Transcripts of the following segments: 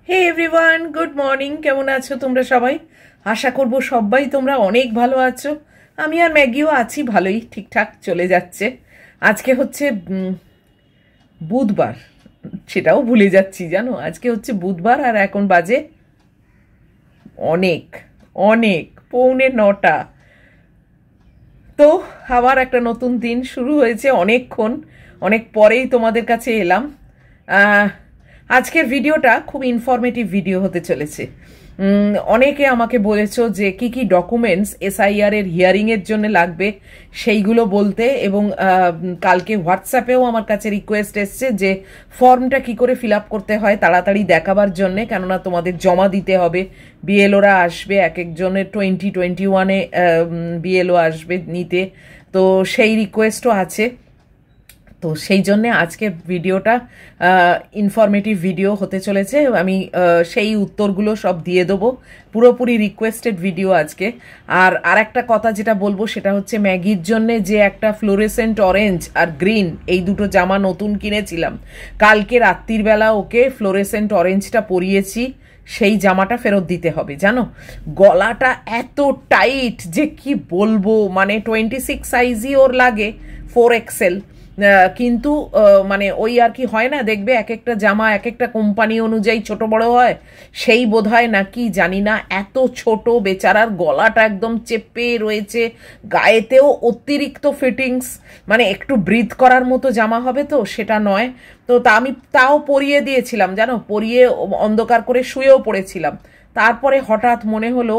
হে everyone, good morning. কেমন আছো তোমরা সবাই? আশা করব সবাই তোমরা অনেক ভালো আছো। আমি আর ম্যাগিও আছি ভালোই, ঠিকঠাক চলে যাচ্ছে। আজকে হচ্ছে বুধবার, সেটাও ভুলে যাচ্ছি জানো। আজকে হচ্ছে বুধবার আর এখন বাজে অনেক অনেক 8:45। তো আবার একটা নতুন দিন শুরু হয়েছে। অনেক পরেই তোমাদের কাছে এলাম। আজকের ভিডিওটা খুব ইনফরমেটিভ ভিডিও হতে চলেছে। অনেকে আমাকে বলেছো যে কি কি ডকুমেন্টস এসআইআর এর হিয়ারিংয়ের জন্য লাগবে সেইগুলো বলতে, এবং কালকে হোয়াটসঅ্যাপেও আমার কাছে রিকোয়েস্ট এসছে যে ফর্মটা কি করে ফিল আপ করতে হয় তাড়াতাড়ি দেখাবার জন্যে, কেননা তোমাদের জমা দিতে হবে। বিএলওরা আসবে, এক একজনের 2021-এ বিএলও আসবে নিতে, তো সেই রিকোয়েস্টও আছে। তো সেই জন্যে আজকের ভিডিওটা ইনফরমেটিভ ভিডিও হতে চলেছে। আমি সেই উত্তরগুলো সব দিয়ে দেবো, পুরোপুরি রিকোয়েস্টেড ভিডিও আজকে। আর একটা কথা যেটা বলবো সেটা হচ্ছে ম্যাগির জন্যে যে একটা ফ্লোরেসেন্ট অরেঞ্জ আর গ্রিন এই দুটো জামা নতুন কিনেছিলাম, কালকে রাত্রির বেলা ওকে ফ্লোরেসেন্ট অরেঞ্জটা পরিয়েছি, সেই জামাটা ফেরত দিতে হবে। জানো, গলাটা এত টাইট যে কি বলবো, মানে 26 সাইজই ওর লাগে, 4XL। কিন্তু মানে ওই আর কি হয় না, দেখবে এক একটা জামা এক একটা কোম্পানি অনুযায়ী ছোট বড় হয়, সেই বোধহয় নাকি জানি না, এত ছোট বেচারার গলাটা একদম চেপে রয়েছে, গায়েতেও অতিরিক্ত ফিটিংস, মানে একটু ব্রিথ করার মতো জামা হবে তো সেটা নয়। তো আমি তাও পরিয়ে দিয়েছিলাম জানো, পরিয়ে অন্ধকার করে শুয়েও পড়েছিলাম। তারপরে হঠাৎ মনে হলো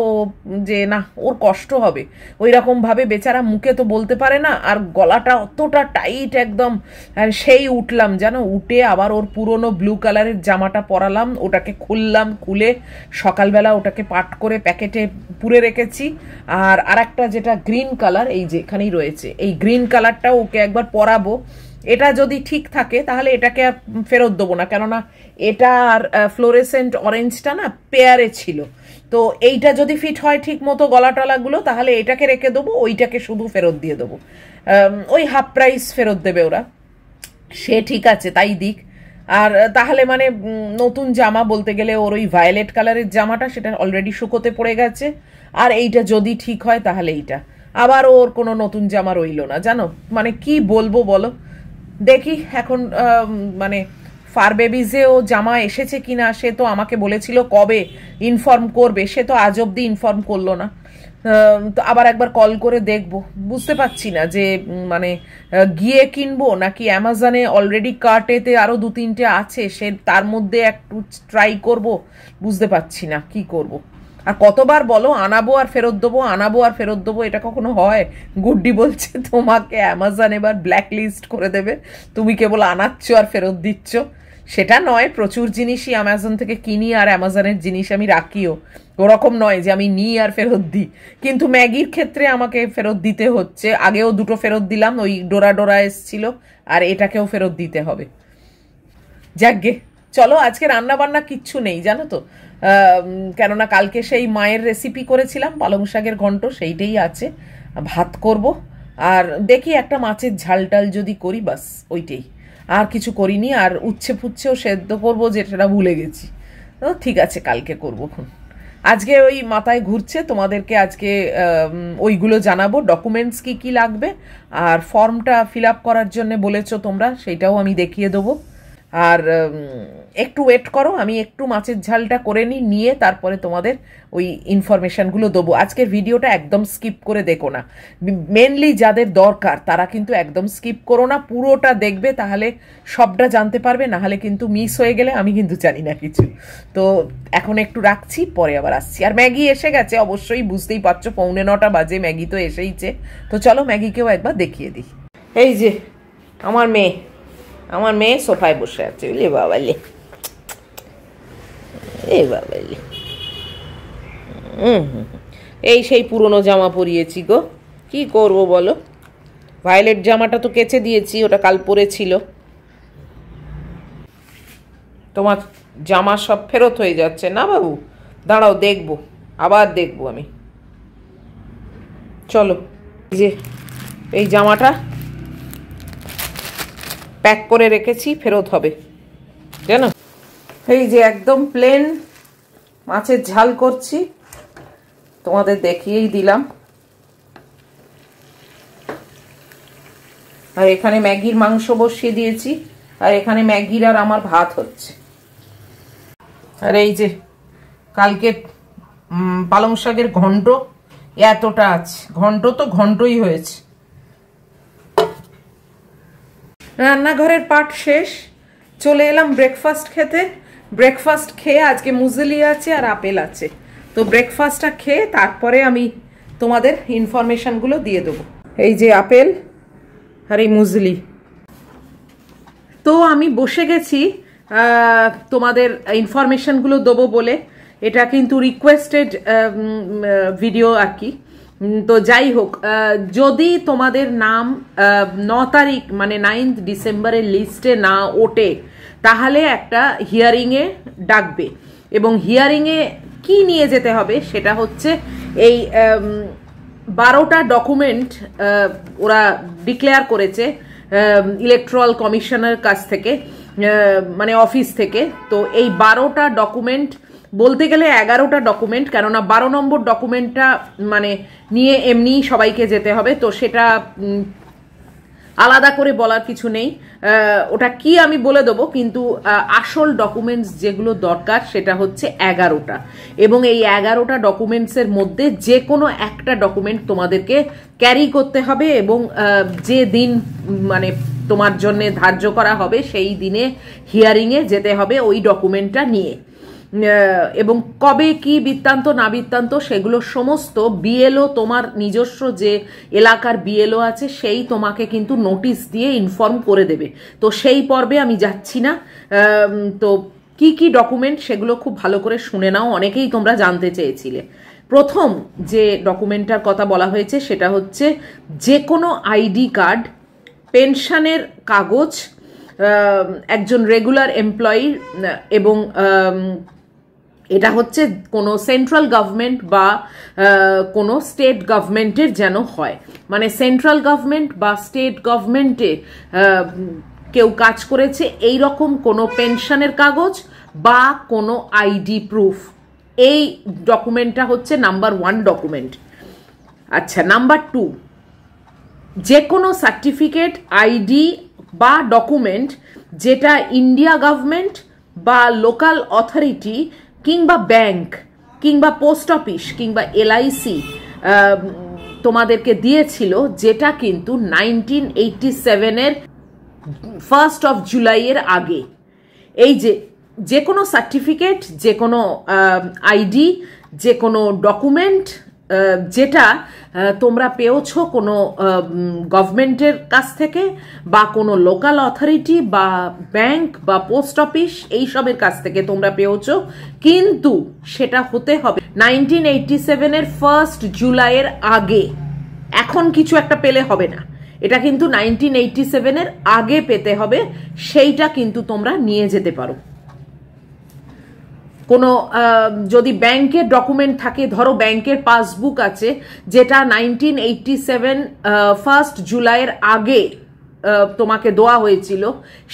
যে না, ওর কষ্ট হবে, ওই রকমভাবে বেচারা মুখে তো বলতে পারে না, আর গলাটা অতটা টাইট একদম। সেই উঠলাম জানো, উঠে আবার ওর পুরনো ব্লু কালারের জামাটা পরালাম, ওটাকে খুললাম, খুলে সকালবেলা ওটাকে পাট করে প্যাকেটে পুরে রেখেছি। আর একটা যেটা গ্রিন কালার, এই যে এখানেই রয়েছে, এই গ্রিন কালারটাও ওকে একবার পরাবো। এটা যদি ঠিক থাকে তাহলে এটাকে আর ফেরত দেবো না, কেননা এটা আর ফ্লোরেসেন্ট অরেঞ্জটা না পেয়ারে ছিল। তো এইটা যদি ফিট হয় ঠিক মতো গলা টলাগুলো, তাহলে এটাকে রেখে দেবো, ওইটাকে শুধু ফেরত দিয়ে দেবো। ওই হাফ প্রাইস ফেরত দেবে ওরা, সে ঠিক আছে, তাই দিক। আর তাহলে মানে নতুন জামা বলতে গেলে ওর ওই ভায়োলেট কালারের জামাটা সেটা অলরেডি শুকোতে পড়ে গেছে, আর এইটা যদি ঠিক হয় তাহলে এইটা, আবার ওর কোনো নতুন জামা রইল না জানো। মানে কি বলবো বলো, দেখি এখন মানে ফার বেবিজেও জামা এসেছে কিনা, সে তো আমাকে বলেছিল কবে ইনফর্ম করবে, সে তো আজ অব্দি ইনফর্ম করলো না। তো আবার একবার কল করে দেখবো, বুঝতে পারছি না যে মানে গিয়ে কিনবো নাকি অ্যামাজনে অলরেডি কার্টেতে আরও 2-3টে আছে, সে তার মধ্যে একটু ট্রাই করব, বুঝতে পারছি না কি করব। আর কতবার বলো আনাবো আর ফেরত দেবো, আনাবো আর ফেরত দেবো, এটা কখনো হয়? গুড্ডি বলছে তোমাকে অ্যামাজন এবার ব্ল্যাক লিস্ট করে দেবে, তুমি কেবল আনাচ্ছ আর ফেরত দিচ্ছ। সেটা নয়, প্রচুর জিনিসই অ্যামাজন থেকে কিনি আর অ্যামাজনের জিনিস আমি রাখিও, ওরকম নয় যে আমি নিই আর ফেরত দিই। কিন্তু ম্যাগির ক্ষেত্রে আমাকে ফেরত দিতে হচ্ছে, আগেও দুটো ফেরত দিলাম, ওই ডোরা ডোরা এসছিল, আর এটাকেও ফেরত দিতে হবে। যাকগে, চলো আজকে রান্না বান্না কিচ্ছু নেই জানো তো, কেননা কালকে সেই মায়ের রেসিপি করেছিলাম পালং শাকের ঘন্ট, সেইটাই আছে। ভাত করব, আর দেখি একটা মাছের ঝাল টাল যদি করি, বাস ওইটাই, আর কিছু করিনি। আর উচ্ছে ফুচ্ছেও সেদ্ধ করবো, যেটা ভুলে গেছি। তো ঠিক আছে, কালকে করবো। আজকে ওই মাথায় ঘুরছে, তোমাদেরকে আজকে ওইগুলো জানাবো, ডকুমেন্টস কি কি লাগবে, আর ফর্মটা ফিল আপ করার জন্য বলেছো তোমরা, সেইটাও আমি দেখিয়ে দেবো। আর একটু ওয়েট করো, আমি একটু মাছের ঝালটা করে নিয়ে তারপরে তোমাদের ওই ইনফরমেশানগুলো দেবো। আজকের ভিডিওটা একদম স্কিপ করে দেখো না, মেনলি যাদের দরকার তারা কিন্তু একদম স্কিপ করো না, পুরোটা দেখবে, তাহলে সবটা জানতে পারবে, নাহলে কিন্তু মিস হয়ে গেলে আমি কিন্তু জানি না কিছু। তো এখন একটু রাখছি, পরে আবার আসছি। আর ম্যাগি এসে গেছে অবশ্যই, বুঝতেই পারছো 9:45 বাজে, ম্যাগি তো এসেইছে। তো চলো ম্যাগিকেও একবার দেখিয়ে দিই। এই যে আমার মেয়ে সোফায় বসে আছে, বুঝলি বাবালে, এ বাবালে। এই সেই পুরনো জামা পরিয়েছি গো, কি করব বলো। ভায়োলেট জামাটা তো কেচে দিয়েছি, ওটা কাল পরেছিল। তোমার জামা সব ফেরত হয়ে যাচ্ছে না বাবু, দাঁড়াও দেখবো, আবার দেখবো আমি। চলো, যে এই জামাটা প্যাক করে রেখেছি, ফেরত হবে জানো। এই যে একদম প্লেন মাছের ঝাল করছি, তোমাদের দেখিয়েই দিলাম। আর এখানে ম্যাগির মাংস বসিয়ে দিয়েছি, আর এখানে ম্যাগির আর আমার ভাত হচ্ছে। আর এই যে কালকে পালং শাকের ঘন্ট এতটা আছে, ঘন্ট তো ঘন্টই হয়েছে। রান্নাঘরের পাট শেষ, চলে এলাম ব্রেকফাস্ট খেতে। ব্রেকফাস্ট খেয়ে আজকে মুজলি আছে আর আপেল আছে, তো ব্রেকফাস্টটা খেয়ে তারপরে আমি তোমাদের ইনফরমেশনগুলো দিয়ে দেবো। এই যে আপেল আর এই মুজলি। তো আমি বসে গেছি তোমাদের ইনফরমেশনগুলো দেবো বলে। এটা কিন্তু রিকোয়েস্টেড ভিডিও আর কি। তো যাই হোক, যদি তোমাদের নাম 9 তারিখ মানে 9 ডিসেম্বরের লিস্টে না ওঠে, তাহলে একটা হিয়ারিংয়ে ডাকবে। এবং হিয়ারিংয়ে কি নিয়ে যেতে হবে সেটা হচ্ছে এই 12টা ডকুমেন্ট ওরা ডিক্লেয়ার করেছে ইলেকট্রাল কমিশনের কাছ থেকে, মানে অফিস থেকে। তো এই 12টা ডকুমেন্ট, বলতে গেলে 11টা ডকুমেন্ট, কেননা 12 নম্বর ডকুমেন্টটা মানে নিয়ে এমনি সবাইকে যেতে হবে, তো সেটা আলাদা করে বলার কিছু নেই। ওটা কি আমি বলে দেবো, কিন্তু আসল ডকুমেন্টস যেগুলো দরকার সেটা হচ্ছে 11টা। এবং এই 11টা ডকুমেন্টসের মধ্যে যে কোনো একটা ডকুমেন্ট তোমাদেরকে ক্যারি করতে হবে, এবং যে দিন মানে তোমার জন্য ধার্য করা হবে সেই দিনে হিয়ারিংয়ে যেতে হবে ওই ডকুমেন্টটা নিয়ে। এবং কবে কি বৃত্তান্ত না বৃত্তান্ত সেগুলো সমস্ত বিএলও, তোমার নিজস্ব যে এলাকার বিএলও আছে সেই তোমাকে কিন্তু নোটিশ দিয়ে ইনফর্ম করে দেবে। তো সেই পর্বে আমি যাচ্ছি না। তো কি কি ডকুমেন্ট সেগুলো খুব ভালো করে শুনে নাও, অনেকেই তোমরা জানতে চেয়েছিলে। প্রথম যে ডকুমেন্টটার কথা বলা হয়েছে সেটা হচ্ছে যে কোনো আইডি কার্ড, পেনশনের কাগজ, একজন রেগুলার এমপ্লয়ি, এবং এটা হচ্ছে কোনো সেন্ট্রাল গভর্নমেন্ট বা কোনো স্টেট গভর্নমেন্টের যেন হয়। মানে সেন্ট্রাল গভর্নমেন্ট বা স্টেট গভর্নমেন্টে কেউ কাজ করেছে এই রকম কোনো পেনশনের কাগজ বা কোনো আইডি প্রুফ, এই ডকুমেন্টটা হচ্ছে নাম্বার 1 ডকুমেন্ট। আচ্ছা, নাম্বার 2, যে কোনো সার্টিফিকেট, আইডি বা ডকুমেন্ট যেটা ইন্ডিয়া গভর্নমেন্ট বা লোকাল অথরিটি কিংবা ব্যাংক কিংবা পোস্ট অফিস কিংবা এলআইসি তোমাদেরকে দিয়েছিল, যেটা কিন্তু 1987-এর 1st অফ জুলাইয়ের আগে। এই যে কোনো সার্টিফিকেট, যে কোনো আইডি, যে কোনো ডকুমেন্ট যেটা তোমরা পেয়েছো কোনো গভর্নমেন্টের কাছ থেকে বা কোনো লোকাল অথরিটি বা ব্যাংক বা পোস্ট অফিস এইসবের কাছ থেকে তোমরা পেয়েছো, কিন্তু সেটা হতে হবে 1987-এর 1st জুলাইয়ের আগে। এখন কিছু একটা পেলে হবে না, এটা কিন্তু 1987-এর আগে পেতে হবে। সেইটা কিন্তু তোমরা নিয়ে যেতে পারো। কোনো যদি ব্যাংকের ডকুমেন্ট থাকে, ধরো ব্যাংকের পাসবুক আছে যেটা 1987 1st জুলাইয়ের আগে তোমাকে দেওয়া হয়েছিল,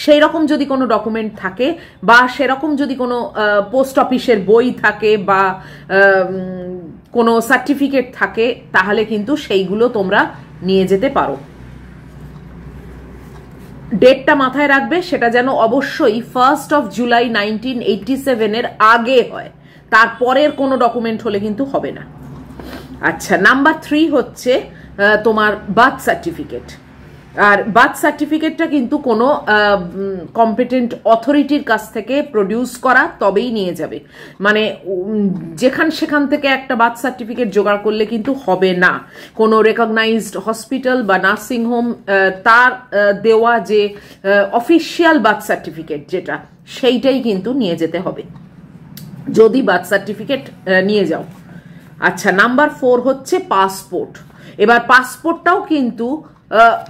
সেই রকম যদি কোনো ডকুমেন্ট থাকে বা সেরকম যদি কোনো পোস্ট অফিসের বই থাকে বা কোনো সার্টিফিকেট থাকে, তাহলে কিন্তু সেইগুলো তোমরা নিয়ে যেতে পারো। ডেটটা মাথায় রাখবে, সেটা যেন অবশ্যই 1st অফ জুলাই 1987-এর আগে হয়, তারপরের কোনো ডকুমেন্ট হলে কিন্তু হবে না। আচ্ছা, নাম্বার 3 হচ্ছে তোমার বার্থ সার্টিফিকেট। আর বার্থ সার্টিফিকেটটা কিন্তু কোনো কম্পিটেন্ট অথরিটির কাছ থেকে প্রডিউস করা, তবেই নিয়ে যাবে। মানে সেখান থেকে একটা বার্থ সার্টিফিকেট জোগাড় করলে কিন্তু হবে না। কোনো রেকগনাইজড হসপিটাল বা নার্সিং হোম তার দেওয়া যে অফিসিয়াল বার্থ সার্টিফিকেট যেটা, সেইটাই কিন্তু নিয়ে যেতে হবে যদি বার্থ সার্টিফিকেট নিয়ে যাও। আচ্ছা, নাম্বার 4 হচ্ছে পাসপোর্ট। এবার পাসপোর্টটাও কিন্তু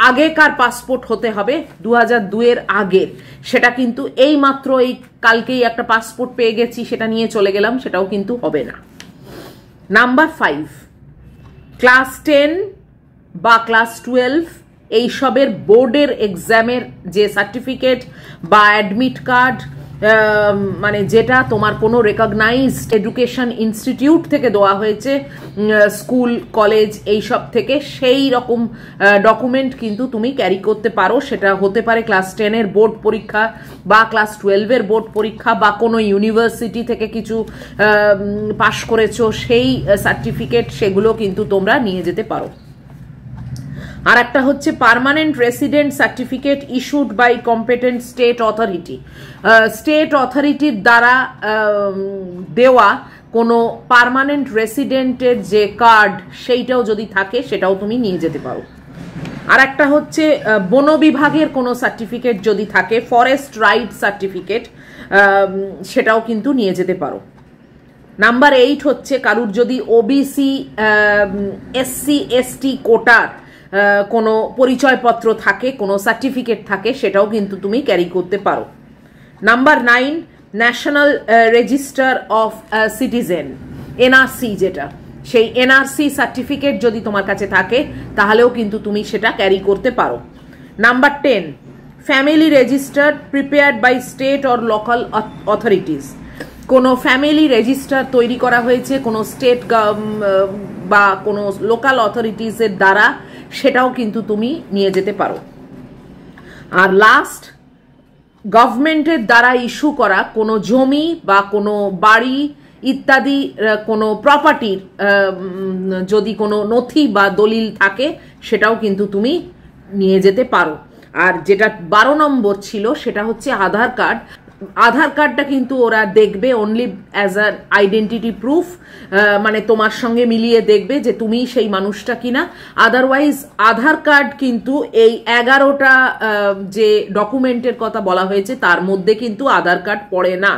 আগেকার পাসপোর্ট হতে হবে, 2002-এর আগের। সেটা কিন্তু এই মাত্র এই কালকেই একটা পাসপোর্ট পেয়ে গেছি, সেটা নিয়ে চলে গেলাম, সেটাও কিন্তু হবে না। নাম্বার 5, ক্লাস 10 বা ক্লাস 12 এইসবের বোর্ডের এক্সামের যে সার্টিফিকেট বা অ্যাডমিট কার্ড মানে যেটা তোমার কোনো রেকগনাইজড এডুকেশন ইনস্টিটিউট থেকে দেওয়া হয়েছে, স্কুল কলেজ এইসব থেকে, সেই রকম ডকুমেন্ট কিন্তু তুমি ক্যারি করতে পারো। সেটা হতে পারে ক্লাস 10-এর বোর্ড পরীক্ষা বা ক্লাস 12-এর বোর্ড পরীক্ষা বা কোনো ইউনিভার্সিটি থেকে কিছু পাশ করেছো সেই সার্টিফিকেট, সেগুলো কিন্তু তোমরা নিয়ে যেতে পারো। আর একটা হচ্ছে permanent resident certificate issued by competent state authority. State অথরিটির দ্বারা দেওয়া কোনো পার্মানেন্ট রেসিডেন্টের যে কার্ড, সেইটাও যদি থাকে সেটাও তুমি নিয়ে যেতে পারো। আর একটা হচ্ছে বন বিভাগের কোনো সার্টিফিকেট যদি থাকে, ফরেস্ট রাইট সার্টিফিকেট, সেটাও কিন্তু নিয়ে যেতে পারো। নাম্বার 8 হচ্ছে কারুর যদি ওবিসি এসসি এসটি কোটার কোনো পরিচয়পত্র থাকে, কোনো সার্টিফিকেট থাকে, সেটাও কিন্তু তুমি ক্যারি করতে পারো। Number 9 national register of citizen, NRC, যেটা সেই এনআরসি সার্টিফিকেট যদি তোমার কাছে থাকে তাহলেও কিন্তু তুমি সেটা ক্যারি করতে পারো। Number 10 family register prepared by state or local authorities, কোনো ফ্যামিলি রেজিস্টার তৈরি করা হয়েছে কোনো স্টেট বা কোনো লোকাল অথরিটিসের দ্বারা, সেটাও কিন্তু তুমি নিয়ে যেতে পারো। আর লাস্ট, গভর্নমেন্টের দ্বারা ইস্যু করা কোনো জমি বা কোনো বাড়ি ইত্যাদি কোনো প্রপার্টির যদি কোনো নথি বা দলিল থাকে, সেটাও কিন্তু তুমি নিয়ে যেতে পারো। আর যেটা 12 নম্বর ছিল সেটা হচ্ছে আধার কার্ড। আধার কার্ডটা কিন্তু ওরা দেখবে only as a identity proof, মানে তোমার সঙ্গে মিলিয়ে দেখবে যে তুমি সেই মানুষটা কিনা। আদারওয়াইজ আধার কার্ড কিন্তু এই 11টা যে ডকুমেন্টের কথা বলা হয়েছে তার মধ্যে কিন্তু আধার কার্ড পড়ে না।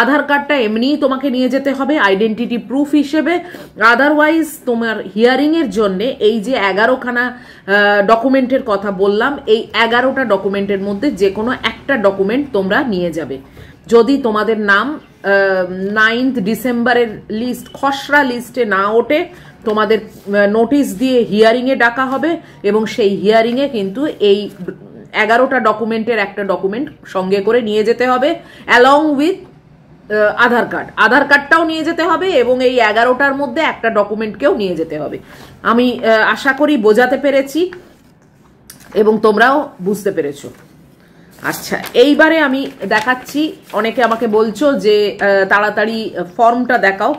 আধার কার্ডটা এমনিই তোমাকে নিয়ে যেতে হবে আইডেন্টিটি প্রুফ হিসেবে। আদারওয়াইজ তোমার হিয়ারিংয়ের জন্যে এই যে 11খানা ডকুমেন্টের কথা বললাম, এই 11টা ডকুমেন্টের মধ্যে যে কোনো একটা ডকুমেন্ট তোমরা নিয়ে যাবে। যদি তোমাদের নাম 9 ডিসেম্বরের লিস্ট, খসড়া লিস্টে না ওঠে, তোমাদের নোটিশ দিয়ে হিয়ারিংয়ে ডাকা হবে এবং সেই হিয়ারিংয়ে কিন্তু এই 11টা ডকুমেন্টের একটা ডকুমেন্ট সঙ্গে করে নিয়ে যেতে হবে অ্যালং উইথ আধার কার্ড। আধার কার্ডটাও নিয়ে যেতে হবে এবং এই 11টার মধ্যে একটা ডকুমেন্টকেও নিয়ে যেতে হবে। আমি আশা করি বোঝাতে পেরেছি এবং তোমরাও বুঝতে পেরেছো। আচ্ছা, এইবারে আমি দেখাচ্ছি, অনেকে আমাকে বলছো যে তাড়াতাড়ি ফর্মটা দেখাও,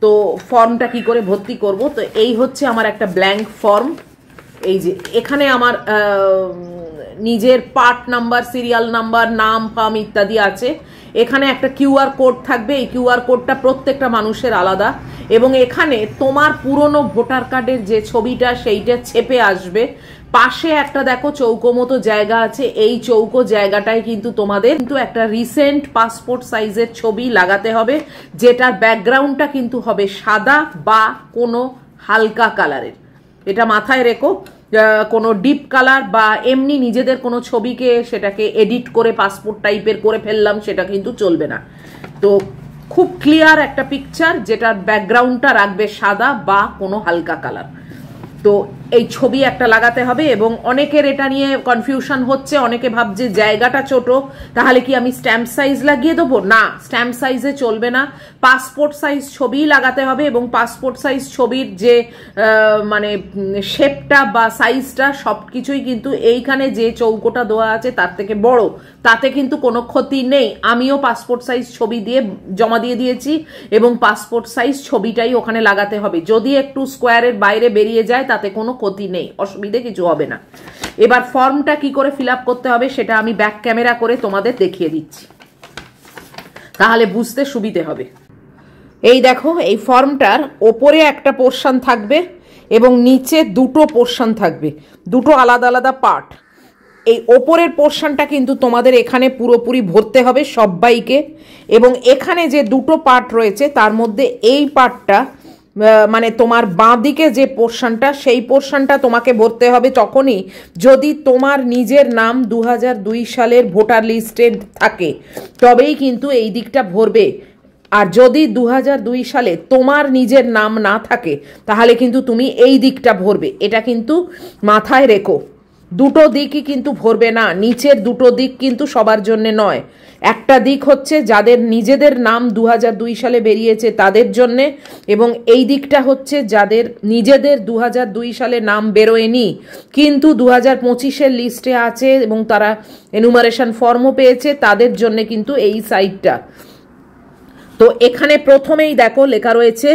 তো ফর্মটা কি করে ভর্তি করব। তো এই হচ্ছে আমার একটা ব্ল্যাঙ্ক ফর্ম। এই যে এখানে আমার নিজের পার্ট নাম্বার, সিরিয়াল নাম্বার, নাম ফাম ইত্যাদি আছে। এখানে একটা কিউআর কোড থাকবে, এই কিউআর কোডটা প্রত্যেকটা মানুষের আলাদা এবং এখানে তোমার পুরনো ভোটার কার্ডের যে ছবিটা সেইটা ছেপে আসবে। পাশে একটা দেখো চৌকো মতো জায়গা আছে, এই চৌকো জায়গাটায় কিন্তু তোমাদের কিন্তু একটা রিসেন্ট পাসপোর্ট সাইজের ছবি লাগাতে হবে, যেটার ব্যাকগ্রাউন্ডটা কিন্তু হবে সাদা বা কোনো হালকা কালারের। এটা মাথায় রেখো, কোনো ডিপ কালার বা এমনি নিজেদের কোনো ছবিকে সেটাকে এডিট করে পাসপোর্ট টাইপের করে ফেললাম, সেটা কিন্তু চলবে না। তো খুব ক্লিয়ার একটা পিকচার, যেটার ব্যাকগ্রাউন্ডটা রাখবে সাদা বা কোনো হালকা কালার। তো এই ছবি একটা লাগাতে হবে এবং অনেকের এটা নিয়ে কনফিউশন হচ্ছে, অনেকে ভাবছে জায়গাটা ছোট, তাহলে কি আমি স্ট্যাম্প সাইজ লাগিয়ে দেবো? না, স্ট্যাম্প সাইজে চলবে না, পাসপোর্ট সাইজ ছবি লাগাতে হবে এবং পাসপোর্ট সাইজ ছবির যে মানে শেপটা বা সাইজটা সব কিছুই কিন্তু এইখানে যে চৌকোটা দেওয়া আছে তার থেকে বড়, তাতে কিন্তু কোনো ক্ষতি নেই। আমিও পাসপোর্ট সাইজ ছবি দিয়ে জমা দিয়ে দিয়েছি এবং পাসপোর্ট সাইজ ছবিটাই ওখানে লাগাতে হবে। যদি একটু স্কোয়ারের বাইরে বেরিয়ে যায় তাতে কোনো ক্ষতি নেই, অসুবিধে কিছু হবে না। এবার ফর্মটা কি করে ফিল আপ করতে হবে সেটা আমি ব্যাক ক্যামেরা করে তোমাদের দেখিয়ে দিচ্ছি, তাহলে বুঝতে সুবিধে হবে। এই দেখো, এই ফর্মটার ওপরে একটা পোর্শন থাকবে এবং নিচে দুটো পোর্শন থাকবে, দুটো আলাদা আলাদা পার্ট। এই ওপরের পোর্শনটা কিন্তু তোমাদের এখানে পুরোপুরি ভরতে হবে সবাইকে এবং এখানে যে দুটো পার্ট রয়েছে তার মধ্যে এই পার্টটা মানে তোমার বাঁ দিকে যে পোর্শনটা, সেই পোর্শনটা তোমাকে ভরতে হবে তখনই যদি তোমার নিজের নাম 2002 সালের ভোটার লিস্টে থাকে, তবেই কিন্তু এই দিকটা ভরবে। আর যদি 2002 সালে তোমার নিজের নাম না থাকে তাহলে কিন্তু তুমি এই দিকটা ভরবে। এটা কিন্তু মাথায় রেখো। দুটো দিকই কিন্তু ভরবে না, নিচের দুটো দিক কিন্তু সবার জন্য নয়। একটা দিক হচ্ছে যাদের নিজেদের নাম 2002 সালে বেরিয়েছে তাদের জন্যে, এবং এই দিকটা হচ্ছে যাদের নিজেদের 2002 সালে নাম বেরোয়নি কিন্তু 2025-এর লিস্টে আছে এবং তারা এনুমারেশন ফর্মও পেয়েছে, তাদের জন্য কিন্তু এই সাইটটা। তো এখানে প্রথমেই দেখো লেখা রয়েছে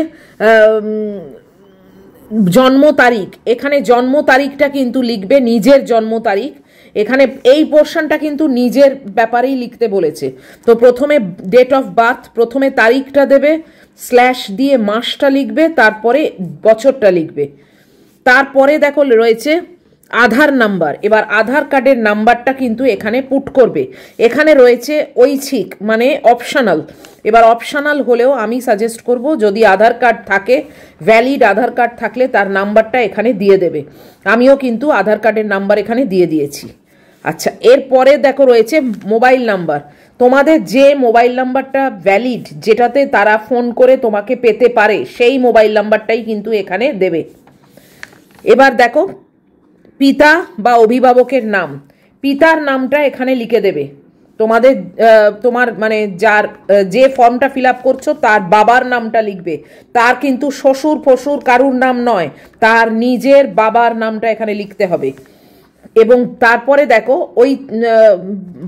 জন্ম তারিখ। এখানে জন্ম তারিখটা কিন্তু লিখবে নিজের জন্ম তারিখ। এখানে এই পোর্শনটা কিন্তু নিজের ব্যাপারেই লিখতে বলেছে। তো প্রথমে ডেট অফ বার্থ, প্রথমে তারিখটা দেবে, স্ল্যাশ দিয়ে মাসটা লিখবে, তারপরে বছরটা লিখবে। তারপরে দেখো রয়েছে আধার নাম্বার। এবার আধার কার্ডের নাম্বারটা কিন্তু এখানে পুট করবে। এখানে রয়েছে ঐচ্ছিক মানে অপশনাল। এবার অপশনাল হলেও আমি সাজেস্ট করব যদি আধার কার্ড থাকে, ভ্যালিড আধার কার্ড থাকলে তার নাম্বারটা এখানে দিয়ে দেবে। আমিও কিন্তু আধার কার্ডের নাম্বার এখানে দিয়ে দিয়েছি। আচ্ছা, এরপরে দেখো রয়েছে মোবাইল নাম্বার। তোমাদের যে মোবাইল নাম্বারটা ভ্যালিড, যেটাতে তারা ফোন করে তোমাকে পেতে পারে, সেই মোবাইল নাম্বারটাই কিন্তু এখানে দেবে। এবার দেখো পিতা বা অভিভাবকের নাম, পিতার নামটা এখানে লিখে দেবে। তোমার মানে যার যে ফর্মটা ফিল আপ করছো তার বাবার নামটা লিখবে। তার কিন্তু শ্বশুর ফশুর কারুর নাম নয়, তার নিজের বাবার নামটা এখানে লিখতে হবে। এবং তারপরে দেখো ওই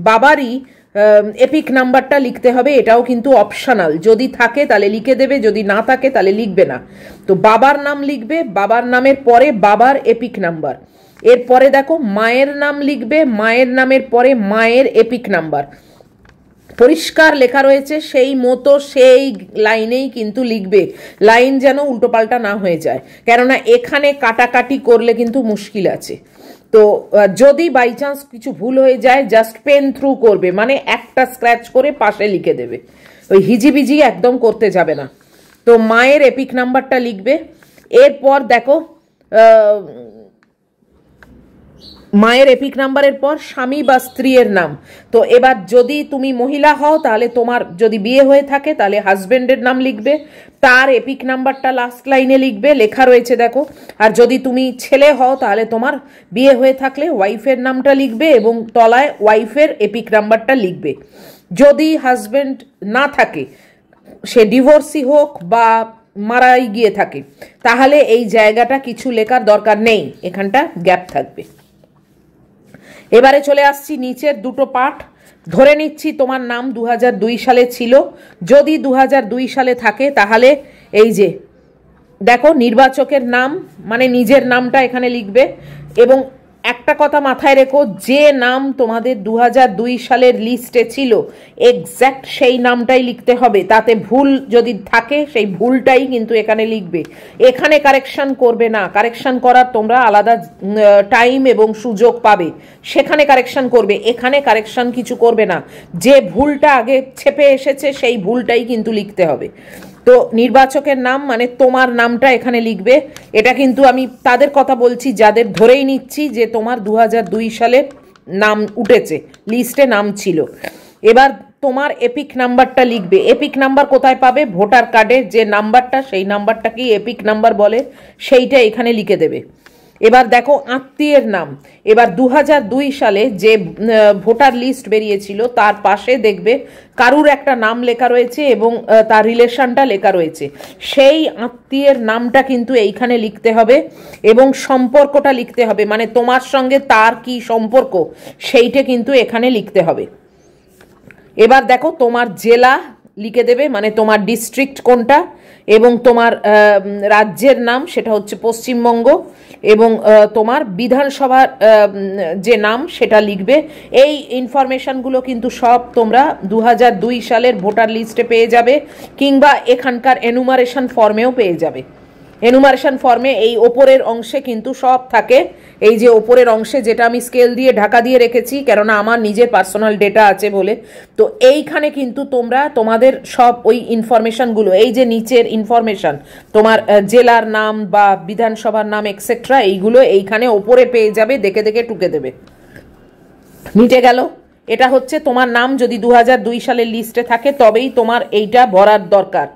বাবারই এপিক নাম্বারটা লিখতে হবে। এটাও কিন্তু অপশনাল, যদি থাকে তাহলে লিখে দেবে, যদি না থাকে তাহলে লিখবে না। তো বাবার নাম লিখবে, বাবার নামের পরে বাবার এপিক নাম্বার। এরপরে দেখো মায়ের নাম লিখবে, মায়ের নামের পরে মায়ের এপিক নাম্বার। পরিষ্কার লেখা রয়েছে, সেই মতো সেই লাইনেই কিন্তু লিখবে, লাইন যেন উল্টোপাল্টা না হয়ে যায়, কেননা এখানে কাটাকাটি করলে কিন্তু মুশকিল আছে। তো যদি বাই চান্স কিছু ভুল হয়ে যায় জাস্ট পেন থ্রু করবে, মানে একটা স্ক্র্যাচ করে পাশে লিখে দেবে, ওই হিজিবিজি একদম করতে যাবে না। তো মায়ের এপিক নাম্বারটা লিখবে। এরপর দেখো মায়ের এপিক নাম্বারের পর স্বামী বা স্ত্রীর নাম। তো এবার যদি তুমি মহিলা হও তাহলে তোমার যদি বিয়ে হয়ে থাকে তাহলে হাজবেন্ডের নাম লিখবে, তার এপিক নাম্বারটা লাস্ট লাইনে লিখবে, লেখা রয়েছে দেখো। আর যদি তুমি ছেলে হও তাহলে তোমার বিয়ে হয়ে থাকলে ওয়াইফের নামটা লিখবে এবং তলায় ওয়াইফের এপিক নাম্বারটা লিখবে। যদি হাজবেন্ড না থাকে, সে ডিভোর্সি হোক বা মারাই গিয়ে থাকে, তাহলে এই জায়গাটা কিছু লেখার দরকার নেই, এখানটা গ্যাপ থাকবে। এবারে চলে আসছি নিচের দুটো পার্ট। ধরে নিচ্ছি তোমার নাম 2002 সালে ছিল, যদি 2002 সালে থাকে তাহলে এই যে দেখো নির্বাচকের নাম মানে নিজের নামটা এখানে লিখবে। এবং একটা কথা মাথায় রেখো, যে নাম তোমাদের 2002 সালের লিস্টে ছিল এক্স্যাক্ট সেই নামটাই লিখতে হবে, তাতে ভুল যদি থাকে সেই ভুলটাই কিন্তু এখানে লিখবে। এখানে কারেকশন করবে না, কারেকশন করার তোমরা আলাদা টাইম এবং সুযোগ পাবে, সেখানে কারেকশন করবে, এখানে কারেকশন কিছু করবে না। যে ভুলটা আগে ছেপে এসেছে সেই ভুলটাই কিন্তু লিখতে হবে। তো নির্বাচকের নাম মানে তোমার নামটা এখানে লিখবে। এটা কিন্তু আমি তাদের কথা বলছি যাদের ধরেই নিচ্ছি যে তোমার 2002 সালে নাম উঠেছে, লিস্টে নাম ছিল। এবার তোমার এপিক নাম্বারটা লিখবে। এপিক নাম্বার কোথায় পাবে? ভোটার কার্ডের যে নাম্বারটা, সেই নাম্বারটাকেই এপিক নাম্বার বলে, সেইটা এখানে লিখে দেবে। এবার দেখো আত্মীয়ের নাম। এবার 2002 সালে যে ভোটার লিস্ট বেরিয়েছিল তার পাশে দেখবে কারুর একটা নাম লেখা রয়েছে এবং তার রিলেশনটা লেখা রয়েছে, সেই আত্মীয়ের নামটা কিন্তু এইখানে লিখতে হবে এবং সম্পর্কটা লিখতে হবে, মানে তোমার সঙ্গে তার কি সম্পর্ক সেইটা কিন্তু এখানে লিখতে হবে। এবার দেখো তোমার জেলা লিখে দেবে, মানে তোমার ডিস্ট্রিক্ট কোনটা, এবং তোমার রাজ্যের নাম সেটা হচ্ছে পশ্চিমবঙ্গ, এবং তোমার বিধানসভার যে নাম সেটা লিখবে। এই ইনফরমেশনগুলো কিন্তু সব তোমরা 2002 সালের ভোটার লিস্টে পেয়ে যাবে, কিংবা এখানকার এনুমারেশন ফর্মেও পেয়ে যাবে। এনুমারেশন ফর্মে এই ওপরের অংশে কিন্তু সব থাকে, এই যে ওপরের অংশে যেটা আমি স্কেল দিয়ে ঢাকা দিয়ে রেখেছি কেননা আমার নিজের পার্সোনাল ডেটা আছে বলে। তো এইখানে কিন্তু তোমরা তোমাদের সব ওই ইনফরমেশনগুলো, এই যে নিচের ইনফরমেশন তোমার জেলার নাম বা বিধানসভার নাম এক্সেট্রা, এইগুলো এইখানে ওপরে পেয়ে যাবে, দেখে দেখে টুকে দেবে। মিটে গেল। এটা হচ্ছে তোমার নাম যদি 2002 সালের লিস্টে থাকে তবেই তোমার এইটা ভরার দরকার।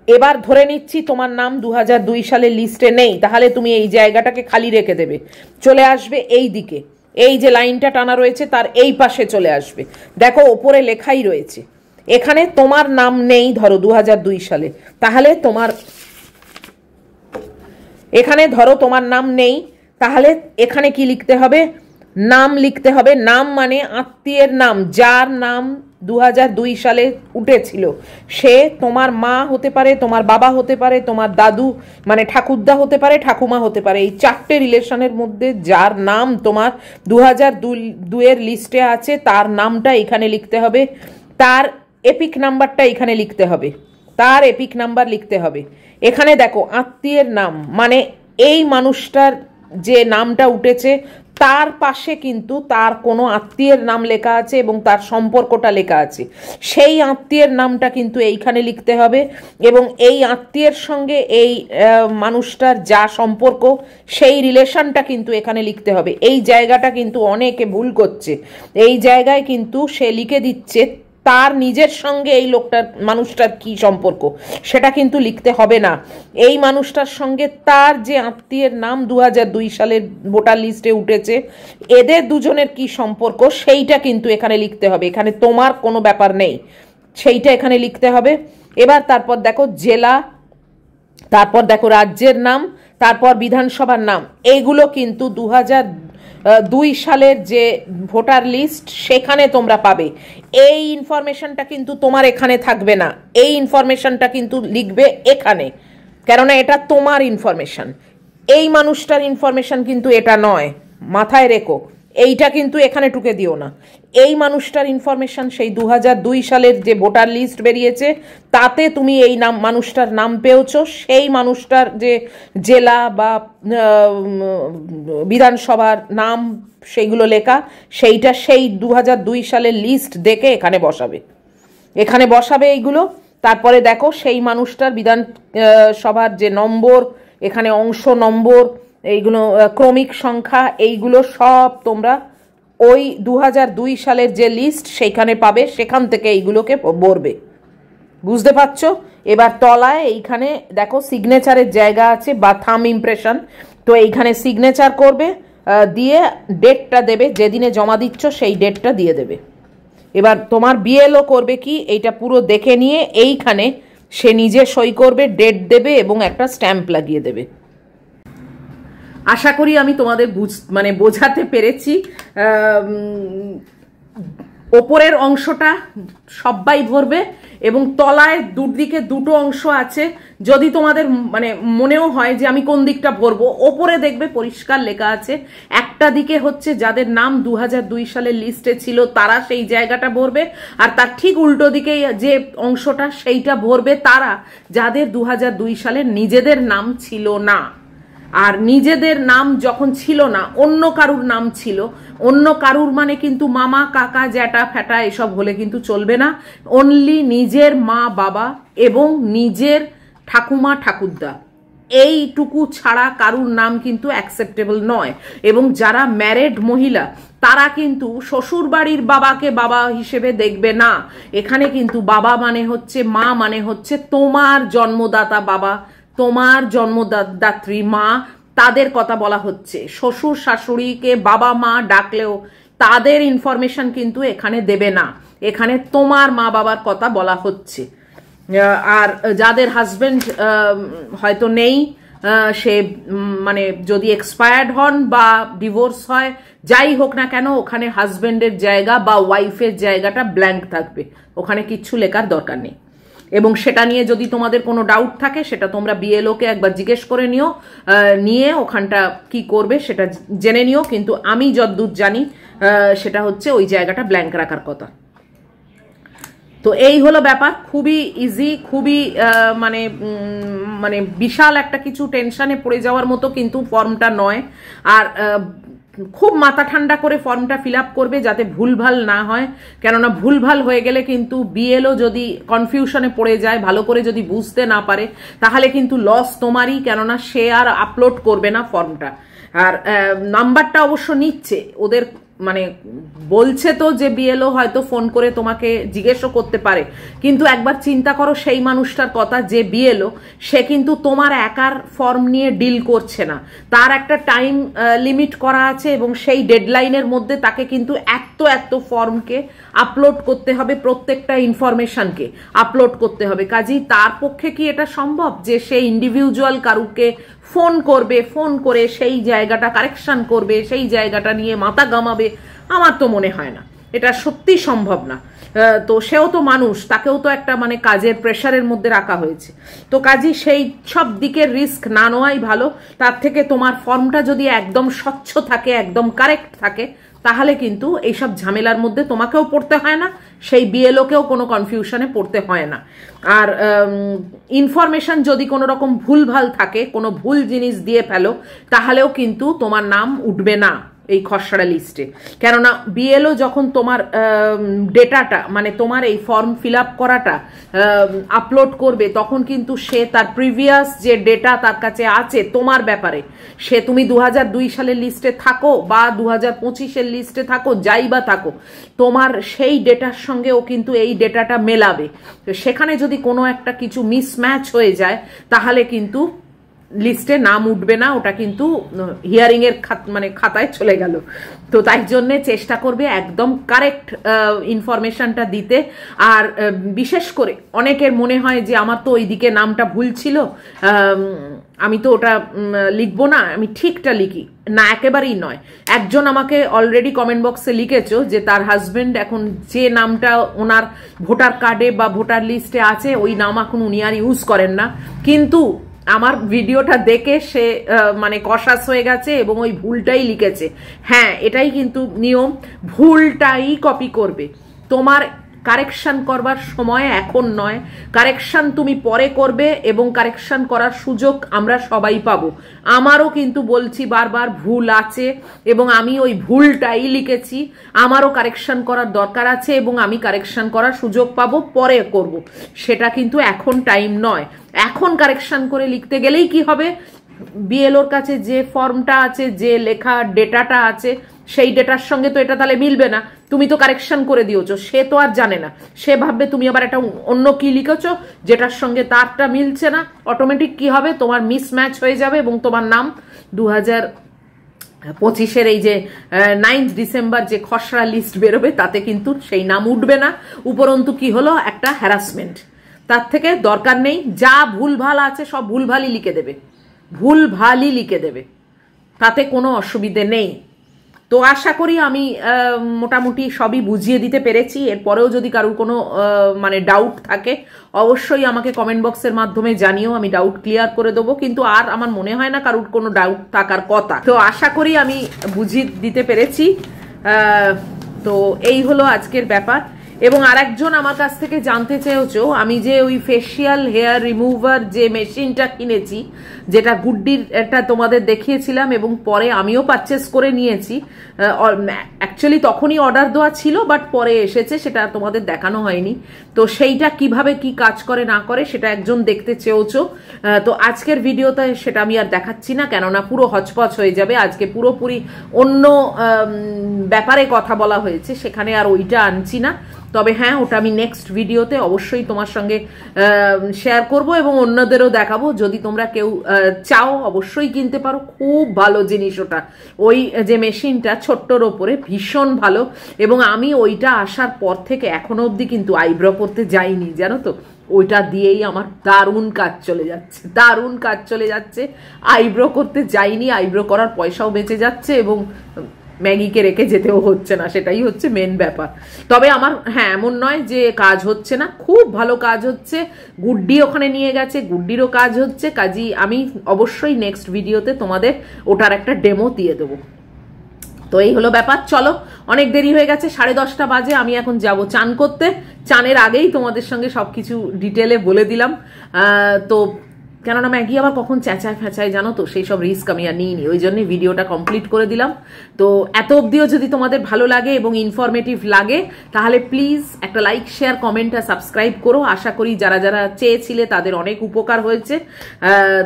এবার ধরে নিচ্ছি তোমার নাম 2002 সালের লিস্টে নেই, তাহলে তুমি এই জায়গাটাকে খালি রেখে দেবে, চলে আসবে এই দিকে, এই যে লাইনটা টানা রয়েছে তার এই পাশে চলে আসবে। দেখো ওপরে লেখাই রয়েছে, এখানে তোমার নাম নেই ধরো 2002 সালে, তাহলে তোমার এখানে ধরো তোমার নাম নেই, তাহলে এখানে কি লিখতে হবে? নাম লিখতে হবে। নাম মানে আত্মীয়ের নাম, যার নাম 2002 সালে উঠেছিল, সে তোমার মা হতে পারে, তোমার বাবা হতে পারে, তোমার দাদু মানে ঠাকুরদা হতে পারে, ঠাকুমা হতে পারে। এই চারটে রিলেশনের মধ্যে যার নাম তোমার 2002 এর লিস্টে আছে তার নামটা এখানে লিখতে হবে, তার এপিক নাম্বারটা এখানে লিখতে হবে, তার এপিক নাম্বার লিখতে হবে। এখানে দেখো আত্মীয়ের নাম মানে এই মানুষটার যে নামটা উঠেছে তার পাশে কিন্তু তার কোনো আত্মীয়ের নাম লেখা আছে এবং তার সম্পর্কটা লেখা আছে, সেই আত্মীয়ের নামটা কিন্তু এইখানে লিখতে হবে। এবং এই আত্মীয়ের সঙ্গে এই মানুষটার যা সম্পর্ক সেই রিলেশনটা কিন্তু এখানে লিখতে হবে। এই জায়গাটা কিন্তু অনেকে ভুল করছে, এই জায়গায় কিন্তু সে লিখে দিচ্ছে তার নিজের সঙ্গে এই লোকটার মানুষটার কি সম্পর্ক, সেটা কিন্তু লিখতে হবে না। এই মানুষটার সঙ্গে তার যে আত্মীয়ের নাম 2002 সালের ভোটার লিস্টে উঠেছে এদের দুজনের কি সম্পর্ক সেইটা কিন্তু এখানে লিখতে হবে, এখানে তোমার কোনো ব্যাপার নেই, সেইটা এখানে লিখতে হবে। এবার তারপর দেখো জেলা, তারপর দেখো রাজ্যের নাম, তারপর বিধানসভার নাম, এইগুলো কিন্তু 2002 সালের যে ভোটার লিস্ট সেখানে তোমরা পাবে। এই ইনফরমেশনটা কিন্তু তোমার এখানে থাকবে না, এই ইনফরমেশনটা কিন্তু লিখবে এখানে, কেননা এটা তোমার ইনফরমেশন, এই মানুষটার ইনফরমেশন কিন্তু এটা নয়, মাথায় রেখো। এইটা কিন্তু এখানে টুকে দিও না, এই মানুষটার ইনফরমেশন সেই 2002 সালের যে ভোটার লিস্ট বেরিয়েছে তাতে তুমি এই নাম মানুষটার নাম পেয়েছো, সেই মানুষটার যে জেলা বা বিধানসভার নাম সেইগুলো লেখা সেইটা সেই 2002 সালের লিস্ট দেখে এখানে বসাবে, এখানে বসাবে এইগুলো। তারপরে দেখো সেই মানুষটার বিধানসভার যে নম্বর, এখানে অংশ নম্বর, এইগুলো ক্রমিক সংখ্যা, এইগুলো সব তোমরা ওই 2002 সালের যে লিস্ট সেইখানে পাবে, সেখান থেকে এইগুলোকে ভরবে, বুঝতে পারছো? এবার তলায় এইখানে দেখো সিগনেচারের জায়গা আছে বা থাম ইমপ্রেশন, তো এইখানে সিগনেচার করবে, দিয়ে ডেটটা দেবে, যেদিনে জমা দিচ্ছ সেই ডেটটা দিয়ে দেবে। এবার তোমার বিএলও করবে কি, এইটা পুরো দেখে নিয়ে এইখানে সে নিজে সই করবে, ডেট দেবে এবং একটা স্ট্যাম্প লাগিয়ে দেবে। আশা করি আমি তোমাদের বোঝাতে পেরেছি। ওপরের অংশটা সবাই ভরবে এবং তলায় দুদিকে দুটো অংশ আছে, যদি তোমাদের মনেও হয় যে আমি কোন দিকটা ভরবো, ওপরে দেখবে পরিষ্কার লেখা আছে, একটা দিকে হচ্ছে যাদের নাম 2002 সালের লিস্টে ছিল তারা সেই জায়গাটা ভরবে, আর তার ঠিক উল্টো দিকে যে অংশটা সেইটা ভরবে তারা যাদের 2002 সালের নিজেদের নাম ছিল না। আর নিজেদের নাম যখন ছিল না, অন্য কারুর নাম ছিল, অন্য কারুর মানে কিন্তু মামা কাকা জ্যাঠা ফ্যাটা এসব হলে কিন্তু চলবে না, অনলি নিজের মা বাবা এবং নিজের ঠাকুমা ঠাকুরদা, এইটুকু ছাড়া কারুর নাম কিন্তু অ্যাকসেপ্টেবল নয়। এবং যারা ম্যারেড মহিলা তারা কিন্তু শ্বশুর বাড়ির বাবাকে বাবা হিসেবে দেখবে না, এখানে কিন্তু বাবা মানে হচ্ছে, মা মানে হচ্ছে তোমার জন্মদাতা বাবা, তোমার জন্মদাত্রী মা, তাদের কথা বলা হচ্ছে। শ্বশুর শাশুড়িকে বাবা মা ডাকলেও তাদের ইনফরমেশন কিন্তু এখানে দেবে না, এখানে তোমার মা বাবার কথা বলা হচ্ছে। আর যাদের হাজবেন্ড হয়তো নেই, সে যদি এক্সপায়ার্ড হন বা ডিভোর্স হয়, যাই হোক না কেন, ওখানে হাজবেন্ডের জায়গা বা ওয়াইফের জায়গাটা ব্ল্যাঙ্ক থাকবে, ওখানে কিচ্ছু লেখার দরকার নেই। এবং সেটা নিয়ে যদি তোমাদের কোনো ডাউট থাকে সেটা তোমরা বিএলওকে একবার জিজ্ঞেস করে নিয়ে ওখানটা কি করবে সেটা জেনে নিও, কিন্তু আমি যতদূর জানি সেটা হচ্ছে ওই জায়গাটা ব্ল্যাঙ্ক রাখার কথা। তো এই হলো ব্যাপার, খুবই ইজি, খুবই বিশাল একটা কিছু টেনশনে পড়ে যাওয়ার মতো কিন্তু ফর্মটা নয়। আর খুব মাথা ঠান্ডা করে ফর্মটা ফিল আপ করবে যাতে ভুলভাল না হয়, কেননা ভুলভাল হয়ে গেলে কিন্তু বিএলও যদি কনফিউশনে পড়ে যায়, ভালো করে যদি বুঝতে না পারে, তাহলে কিন্তু লস তোমারই, কেননা সে আর আপলোড করবে না ফর্মটা। আর নাম্বারটা অবশ্য নিচ্ছে, ওদের মানে বলছে তো যে বিএলও হয়তো ফোন করে তোমাকে জিজ্ঞেসও করতে পারে, কিন্তু একবার চিন্তা করো সেই মানুষটার কথা যে বিএলও, সে কিন্তু তোমার একার ফর্ম নিয়ে ডিল করছে না, তার একটা টাইম লিমিট করা আছে এবং সেই ডেডলাইনের মধ্যে তাকে কিন্তু এত ফর্মকে আপলোড করতে হবে, প্রত্যেকটা ইনফরমেশনকে আপলোড করতে হবে। কাজেই তার পক্ষে কি এটা সম্ভব যে সে ইন্ডিভিজুয়াল কারুকে ফোন করবে, ফোন করে সেই জায়গাটা কারেকশন করবে, সেই জায়গাটা নিয়ে মাথা ঘামাবে? আমার তো মনে হয় না, এটা সত্যি সম্ভব না। তো সেও তো মানুষ, তাকেও তো একটা মানে কাজের প্রেশারের মধ্যে রাখা হয়েছে। তো কাজেই সেই সব দিকের রিস্ক না নেওয়াই ভালো। তার থেকে তোমার ফর্মটা যদি একদম স্বচ্ছ থাকে, একদম কারেক্ট থাকে, তাহলে কিন্তু এইসব ঝামেলার মধ্যে তোমাকেও পড়তে হয় না, সেই বিএলওকেও কোনো কনফিউশনে পড়তে হয় না। আর ইনফরমেশন যদি কোনো রকম ভুলভাল থাকে, কোনো ভুল জিনিস দিয়ে ফেলো, তাহলেও কিন্তু তোমার নাম উঠবে না এই খসড়া লিস্টে। কেননা বিএলও যখন তোমার ডেটাটা মানে তোমার এই ফর্ম ফিল আপ করাটা আপলোড করবে, তখন কিন্তু সে তার প্রিভিয়াস যে ডেটা তার কাছে আছে তোমার ব্যাপারে, সে তুমি 2002 সালের লিস্টে থাকো বা 2025-এর লিস্টে থাকো, যাই বা থাকো, তোমার সেই ডেটার সঙ্গে ও কিন্তু এই ডেটাটা মেলাবে। সেখানে যদি কোনো একটা কিছু মিসম্যাচ হয়ে যায়, তাহলে কিন্তু লিস্টে নাম উঠবে না, ওটা কিন্তু হিয়ারিং এর মানে খাতায় চলে গেল। তো তাই জন্যে চেষ্টা করবে একদম কারেক্ট ইনফরমেশনটা দিতে। আর বিশেষ করে অনেকের মনে হয় যে আমার তো ওইদিকে নামটা ভুল ছিল, আমি তো ওটা লিখবো না, আমি ঠিকটা লিখি না, একেবারেই নয়। একজন আমাকে অলরেডি কমেন্ট বক্সে লিখেছো যে তার হাজবেন্ড এখন যে নামটা ওনার ভোটার কার্ডে বা ভোটার লিস্টে আছে, ওই নাম এখন উনি আর ইউজ করেন না, কিন্তু আমার ভিডিওটা দেখে সে মানে কশাস হয়ে গেছে এবং ওই ভুলটাই লিখেছে। হ্যাঁ, এটাই কিন্তু নিয়ম, ভুলটাই কপি করবে। তোমার কারেকশন করবার সময় এখন নয়, কারেকশন তুমি পরে করবে এবং কারেকশন করার সুযোগ আমরা সবাই পাবো। আমারও কিন্তু বলছি বারবার ভুল আছে এবং আমি ওই ভুলটাই লিখেছি, আমারও কারেকশন করার দরকার আছে এবং আমি কারেকশন করার সুযোগ পাবো, পরে করব। সেটা কিন্তু এখন টাইম নয়। এখন কারেকশন করে লিখতে গেলেই কি হবে, বিএলওর কাছে যে ফর্মটা আছে, যে লেখা ডেটাটা আছে, সেই ডেটার সঙ্গে তো এটা তাহলে মিলবে না। তুমি তো কারেকশন করে দিয়েছো, সে তো আর জানে না, সে ভাববে তুমি আবার একটা অন্য কি লিখেছো যেটার সঙ্গে তারটা মিলছে না। অটোমেটিক কি হবে, তোমার মিসম্যাচ হয়ে যাবে এবং তোমার নাম 2025-এর এই যে 9 ডিসেম্বর যে খসড়া লিস্ট বেরোবে, তাতে কিন্তু সেই নাম উঠবে না। উপরন্তু কি হলো, একটা হ্যারাসমেন্ট। তার থেকে দরকার নেই, যা ভুলভাল আছে সব ভুলভালই লিখে দেবে, ভুলভালই লিখে দেবে, তাতে কোনো অসুবিধে নেই। তো আশা করি আমি মোটামুটি সবই বুঝিয়ে দিতে পেরেছি। এরপরেও যদি কারোর কোনো মানে ডাউট থাকে, অবশ্যই আমাকে কমেন্ট বক্সের মাধ্যমে জানিও, আমি ডাউট ক্লিয়ার করে দেবো। কিন্তু আর আমার মনে হয় না কারোর কোনো ডাউট থাকার কথা। তো আশা করি আমি বুঝিয়ে দিতে পেরেছি। তো এই হলো আজকের ব্যাপার। এবং আরেকজন আমার কাছ থেকে জানতে চেয়েছো, আমি যে ওই ফেসিয়াল হেয়ার রিমুভার যে মেশিনটা কিনেছি, যেটা গুড্ডির এটা তোমাদের দেখিয়েছিলাম এবং পরে আমিও পারচেস করে নিয়েছি। অ্যাকচুয়ালি তখনই অর্ডার দেওয়া ছিল, বাট পরে এসেছে, সেটা তোমাদের দেখানো হয়নি। তো সেইটা কিভাবে কি কাজ করে না করে সেটা একজন দেখতে চেয়েছো। তো আজকের ভিডিওতে সেটা আমি আর দেখাচ্ছি না, কেননা পুরো হচপচ হয়ে যাবে। আজকে পুরোপুরি অন্য ব্যাপারে কথা বলা হয়েছে, সেখানে আর ওইটা আনছি না। তবে হ্যাঁ, ওটা আমি নেক্সট ভিডিওতে অবশ্যই তোমার সঙ্গে শেয়ার করব এবং অন্যদেরও দেখাবো। যদি তোমরা কেউ চাও অবশ্যই কিনতে পারো, খুব ভালো জিনিস ওটা। ওই যে মেশিনটা ছোট্টর ওপরে ভীষণ ভালো, এবং আমি ওইটা আসার পর থেকে এখনো অবধি কিন্তু আইব্রো করতে যাইনি, জানো তো। ওইটা দিয়েই আমার দারুণ কাজ চলে যাচ্ছে, দারুণ কাজ চলে যাচ্ছে। আইব্রো করতে যাইনি, আইব্রো করার পয়সাও বেঁচে যাচ্ছে এবং ম্যাগিকে রেখে যেতেও হচ্ছে না, সেটাই হচ্ছে মেন ব্যাপার। তবে আমার হ্যাঁ, এমন নয় যে কাজ হচ্ছে না, খুব ভালো কাজ হচ্ছে। গুড্ডি ওখানে নিয়ে গেছে, গুড্ডিরও কাজ হচ্ছে। কাজী আমি অবশ্যই নেক্সট ভিডিওতে তোমাদের ওটার একটা ডেমো দিয়ে দেবো। তো এই হলো ব্যাপার। চলো, অনেক দেরি হয়ে গেছে, 10:30 বাজে। আমি এখন যাব চান করতে। চানের আগেই তোমাদের সঙ্গে সবকিছু ডিটেলে বলে দিলাম। তো কেননা ম্যাগি আবার কখন চেঁচায় ফেঁচায় জানো তো, সেই সব রিস্ক আমি আর নিইনি, ওই জন্যই ভিডিওটা কমপ্লিট করে দিলাম। তো এত অবধিও যদি তোমাদের ভালো লাগে এবং ইনফরমেটিভ লাগে, তাহলে প্লিজ একটা লাইক, শেয়ার, কমেন্ট আর সাবস্ক্রাইব করো। আশা করি যারা যারা চেয়েছিলে তাদের অনেক উপকার হয়েছে।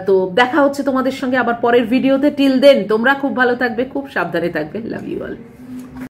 তো দেখা হচ্ছে তোমাদের সঙ্গে আবার পরের ভিডিওতে। টিল দেন তোমরা খুব ভালো থাকবে, খুব সাবধানে থাকবে। Love you all.